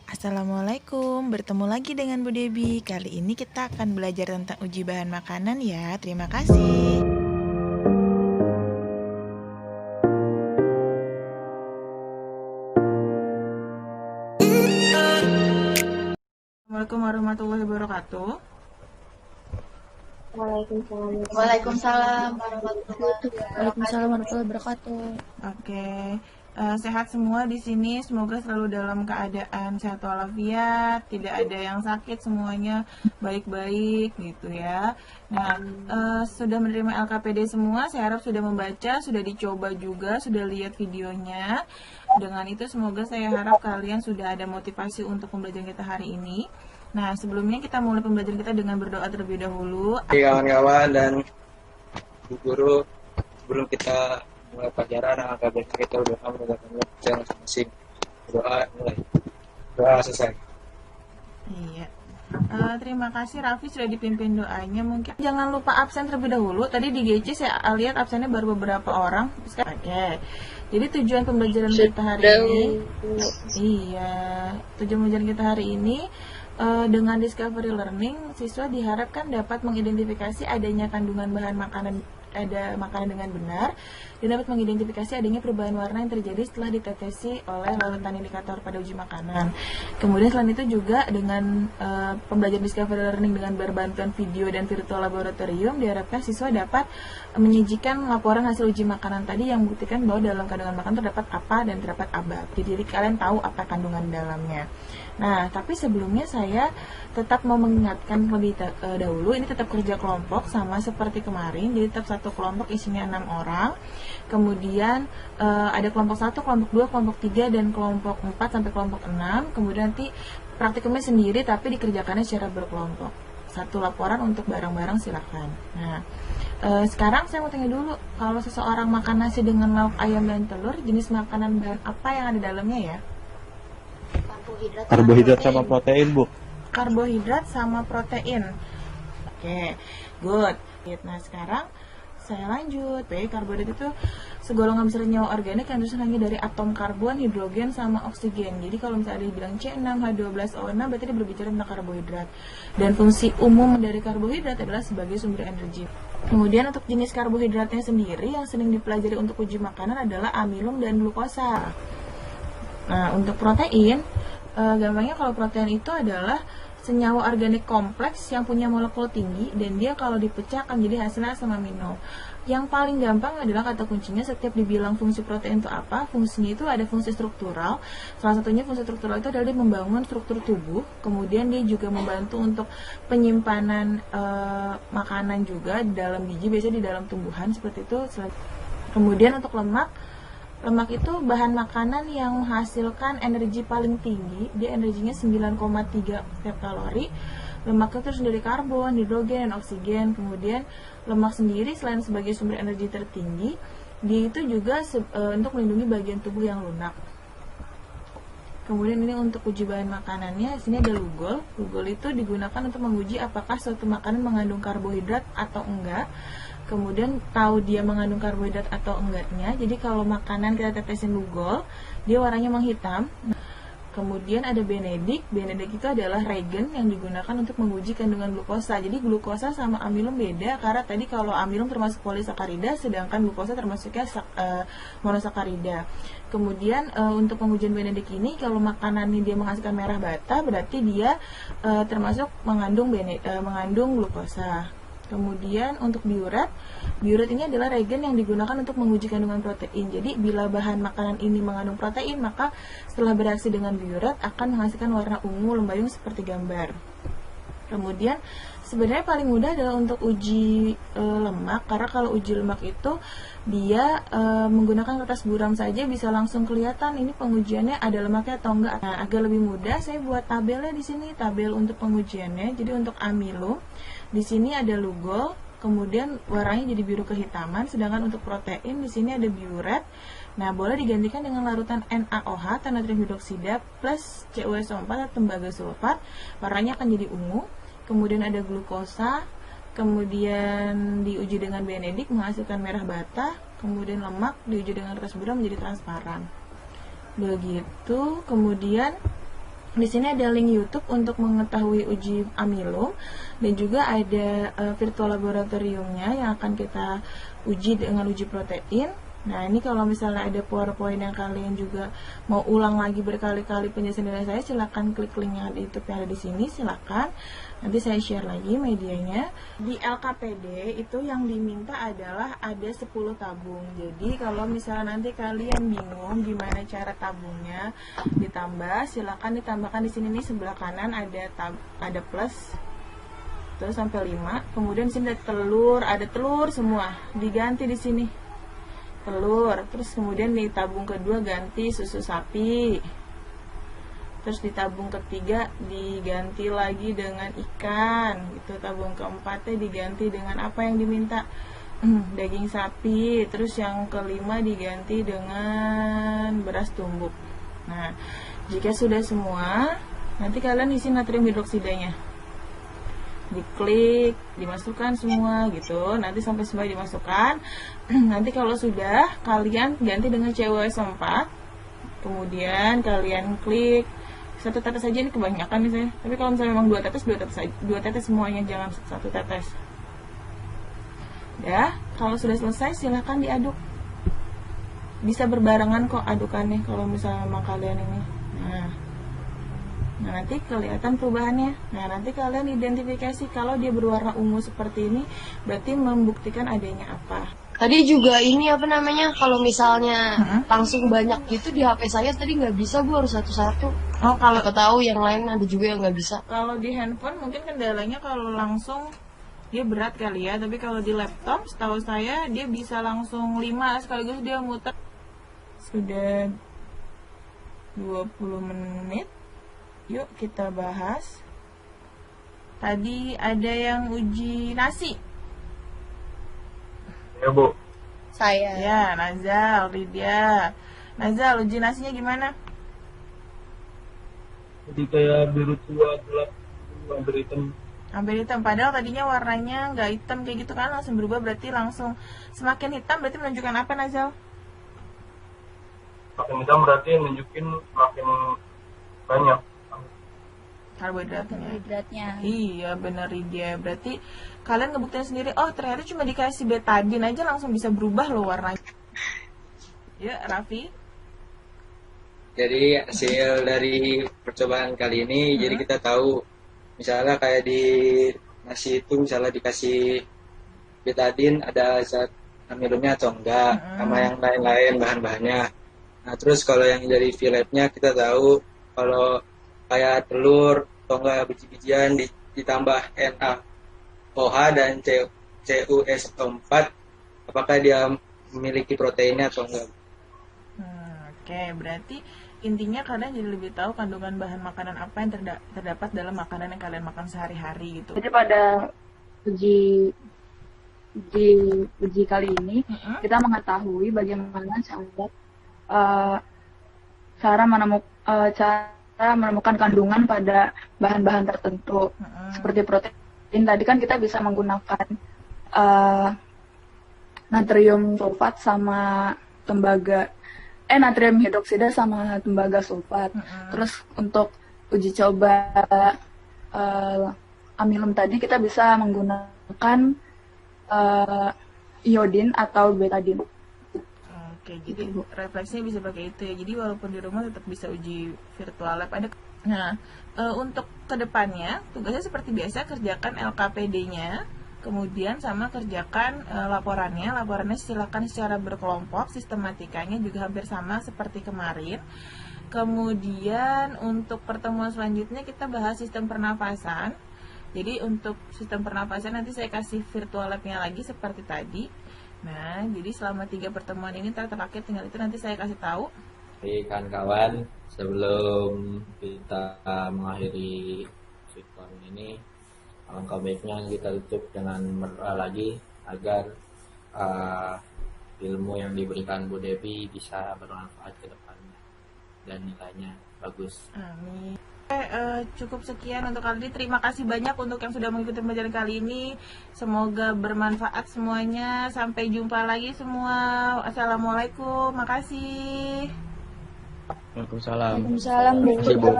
Assalamualaikum, bertemu lagi dengan Bu Debi. Kali ini kita akan belajar tentang uji bahan makanan ya. Terima kasih. Assalamualaikum warahmatullahi wabarakatuh. Waalaikumsalam warahmatullahi wabarakatuh. Oke, sehat semua di sini. Semoga selalu dalam keadaan sehat walafiat, tidak ada yang sakit, semuanya baik-baik gitu ya. Nah, sudah menerima LKPD semua. Saya harap sudah membaca, sudah dicoba juga, sudah lihat videonya. Dengan itu semoga saya harap kalian sudah ada motivasi untuk pembelajaran kita hari ini. Nah, sebelumnya kita mulai pembelajaran kita dengan berdoa terlebih dahulu. Oke kawan-kawan dan Bu Guru, sebelum kita mulai pelajaran, angka baiknya kita udah menegakkan pelajaran masing-masing. Doa mulai. Doa selesai. Iya. Terima kasih Raffi sudah dipimpin doanya. Mungkin jangan lupa absen terlebih dahulu. Tadi di GC saya lihat absennya baru beberapa orang. Oke. Jadi tujuan pembelajaran kita hari ini, tujuan pembelajaran kita hari ini dengan discovery learning, siswa diharapkan dapat mengidentifikasi adanya kandungan bahan makanan dengan benar dan dapat mengidentifikasi adanya perubahan warna yang terjadi setelah ditetesi oleh larutan indikator pada uji makanan. Kemudian selain itu juga dengan pembelajaran discovery learning dengan berbantuan video dan virtual laboratorium, diharapkan siswa dapat menyajikan laporan hasil uji makanan tadi yang membuktikan bahwa dalam kandungan makanan terdapat apa dan terdapat apa. Jadi kalian tahu apa kandungan dalamnya. Nah, tapi sebelumnya saya tetap mau mengingatkan lebih dahulu, ini tetap kerja kelompok sama seperti kemarin. Jadi tetap satu kelompok isinya 6 orang. Kemudian ada kelompok 1, kelompok 2, kelompok 3, dan kelompok 4 sampai kelompok 6. Kemudian nanti praktikumnya sendiri tapi dikerjakannya secara berkelompok. Satu laporan untuk bareng-bareng silakan. Nah, sekarang saya mau tanya dulu, kalau seseorang makan nasi dengan lauk ayam dan telur, jenis makanan bahan apa yang ada dalamnya ya? Karbohidrat sama protein, Bu. Karbohidrat sama protein. Oke, good. Nah, sekarang saya lanjut. Karbohidrat itu segolongan besar senyawa organik yang tersusun hanya dari atom karbon, hidrogen, sama oksigen. Jadi kalau misalnya ada yang bilang C6H12O6, berarti dia berbicara tentang karbohidrat. Dan fungsi umum dari karbohidrat adalah sebagai sumber energi. Kemudian untuk jenis karbohidratnya sendiri yang sering dipelajari untuk uji makanan adalah amilum dan glukosa. Nah, untuk protein, gampangnya kalau protein itu adalah senyawa organik kompleks yang punya molekul tinggi dan dia kalau dipecah akan jadi hasilnya asam amino. Yang paling gampang adalah kata kuncinya setiap dibilang fungsi protein itu apa, fungsinya itu ada fungsi struktural. Salah satunya fungsi struktural itu adalah dia membangun struktur tubuh, kemudian dia juga membantu untuk penyimpanan makanan juga di dalam biji, biasanya di dalam tumbuhan seperti itu. Kemudian untuk lemak itu bahan makanan yang menghasilkan energi paling tinggi. Dia energinya 9,3 kalori. Lemak itu terus dari karbon, hidrogen, dan oksigen. Kemudian lemak sendiri selain sebagai sumber energi tertinggi, dia itu juga untuk melindungi bagian tubuh yang lunak. Kemudian ini untuk uji bahan makanannya, sini ada Lugol. Lugol itu digunakan untuk menguji apakah suatu makanan mengandung karbohidrat atau enggak. Kemudian tahu dia mengandung karbohidrat atau enggaknya. Jadi kalau makanan kita tetesin Lugol, dia warnanya menghitam. Kemudian ada Benedict. Benedict itu adalah reagen yang digunakan untuk menguji kandungan glukosa. Jadi glukosa sama amilum beda karena tadi kalau amilum termasuk polisakarida, sedangkan glukosa termasuknya monosakarida. Kemudian untuk pengujian Benedict ini, kalau makanan ini dia menghasilkan merah bata, berarti dia termasuk mengandung glukosa. Kemudian untuk biuret ini adalah reagen yang digunakan untuk menguji kandungan protein. Jadi bila bahan makanan ini mengandung protein, maka setelah bereaksi dengan biuret akan menghasilkan warna ungu lembayung seperti gambar. Kemudian sebenarnya paling mudah adalah untuk uji lemak, karena kalau uji lemak itu dia menggunakan kertas buram saja bisa langsung kelihatan ini pengujiannya ada lemaknya atau enggak. Nah, agak lebih mudah saya buat tabelnya di sini, tabel untuk pengujiannya. Jadi untuk amilum di sini ada Lugol, kemudian warnanya jadi biru kehitaman, sedangkan untuk protein di sini ada biuret. Nah, boleh digantikan dengan larutan NaOH, natrium hidroksida, plus CuSO4 atau tembaga sulfat, warnanya akan jadi ungu. Kemudian ada glukosa, kemudian diuji dengan Benedict menghasilkan merah bata, kemudian lemak diuji dengan kertas buram menjadi transparan. Begitu, kemudian Di sini ada link YouTube untuk mengetahui uji amilum dan juga ada virtual laboratoriumnya yang akan kita uji dengan uji protein. Nah, ini kalau misalnya ada PowerPoint yang kalian juga mau ulang lagi berkali-kali penjelasan dari saya, silakan klik link yang ada di YouTube yang ada di sini, silakan. Nanti saya share lagi medianya. Di LKPD itu yang diminta adalah ada 10 tabung. Jadi kalau misalnya nanti kalian bingung gimana cara tabungnya ditambah, silakan ditambahkan di sini nih sebelah kanan ada plus terus sampai 5. Kemudian di sini ada telur semua, diganti di sini. Telur, terus kemudian di tabung kedua ganti susu sapi, terus di tabung ketiga diganti lagi dengan ikan gitu, tabung keempatnya diganti dengan apa yang diminta, daging sapi, terus yang kelima diganti dengan beras tumbuk. Nah, jika sudah semua, nanti kalian isi natrium hidroksidanya, diklik, dimasukkan semua gitu, nanti sampai semua dimasukkan. Nanti kalau sudah, kalian ganti dengan CuS4, kemudian kalian klik satu tetes saja, ini kebanyakan nih saya, tapi kalau misalnya memang dua tetes semuanya, jangan satu tetes ya. Kalau sudah selesai silahkan diaduk, bisa berbarengan kok adukannya kalau misalnya memang kalian ini. Nah, nanti kelihatan perubahannya. Nah, nanti kalian identifikasi kalau dia berwarna ungu seperti ini, berarti membuktikan adanya apa. Tadi juga ini apa namanya, kalau misalnya langsung banyak gitu di HP saya tadi nggak bisa, Bu, harus satu-satu. Oh, kalau Aku tahu yang lain ada juga yang nggak bisa. Kalau di handphone mungkin kendalanya kalau langsung dia berat kali ya, tapi kalau di laptop setahu saya dia bisa langsung 5 sekaligus dia muter. Sudah 20 menit. Yuk kita bahas. Tadi ada yang uji nasi. Ya, Bu. Saya. Ya, Nazal, Lydia. Nazal, uji nasinya gimana? Jadi kayak biru tua, gelap, hampir hitam. Hampir hitam, padahal tadinya warnanya nggak hitam kayak gitu kan, langsung berubah, berarti langsung semakin hitam, berarti menunjukkan apa, Nazal? Makin hitam berarti nunjukin semakin banyak Karbohidratnya. Iya benar dia. Berarti kalian ngebuktiin sendiri, oh ternyata cuma dikasih betadine aja langsung bisa berubah loh warnanya. Ya, Raffi. Jadi hasil dari percobaan kali ini, jadi kita tahu misalnya kayak di nasi itu misalnya dikasih betadine ada zat amilumnya atau enggak, sama yang lain-lain bahan-bahannya. Nah, terus kalau yang dari filletnya kita tahu kalau kayak telur atau enggak biji-bijian ditambah NaOH dan CuS4, apakah dia memiliki proteinnya atau enggak? Oke, berarti intinya kalian jadi lebih tahu kandungan bahan makanan apa yang terdapat dalam makanan yang kalian makan sehari-hari gitu. Jadi pada uji kali ini kita mengetahui bagaimana cara menemukan kandungan pada bahan-bahan tertentu seperti protein. Tadi kan kita bisa menggunakan natrium sulfat sama natrium hidroksida sama tembaga sulfat. Terus untuk uji coba amilum tadi kita bisa menggunakan iodin atau betadine. Oke, jadi refleksinya bisa pakai itu ya. Jadi walaupun di rumah tetap bisa uji virtual lab. Nah, untuk kedepannya tugasnya seperti biasa, kerjakan LKPD-nya, kemudian sama kerjakan laporannya. Laporannya silakan secara berkelompok, sistematikanya juga hampir sama seperti kemarin. Kemudian untuk pertemuan selanjutnya kita bahas sistem pernafasan. Jadi untuk sistem pernafasan nanti saya kasih virtual lab-nya lagi seperti tadi. Nah, jadi selama 3 pertemuan ini terakhir tinggal itu nanti saya kasih tahu. Oke kawan-kawan, sebelum kita mengakhiri virtual ini, alangkah baiknya kita tutup dengan berdoa lagi agar ilmu yang diberikan Bu Devi bisa bermanfaat ke depannya dan nilainya bagus. Amin. Cukup sekian untuk kali ini. Terima kasih banyak untuk yang sudah mengikuti pembelajaran kali ini. Semoga bermanfaat semuanya. Sampai jumpa lagi semua. Assalamualaikum. Makasih. Waalaikumsalam. Waalaikumsalam, Bu.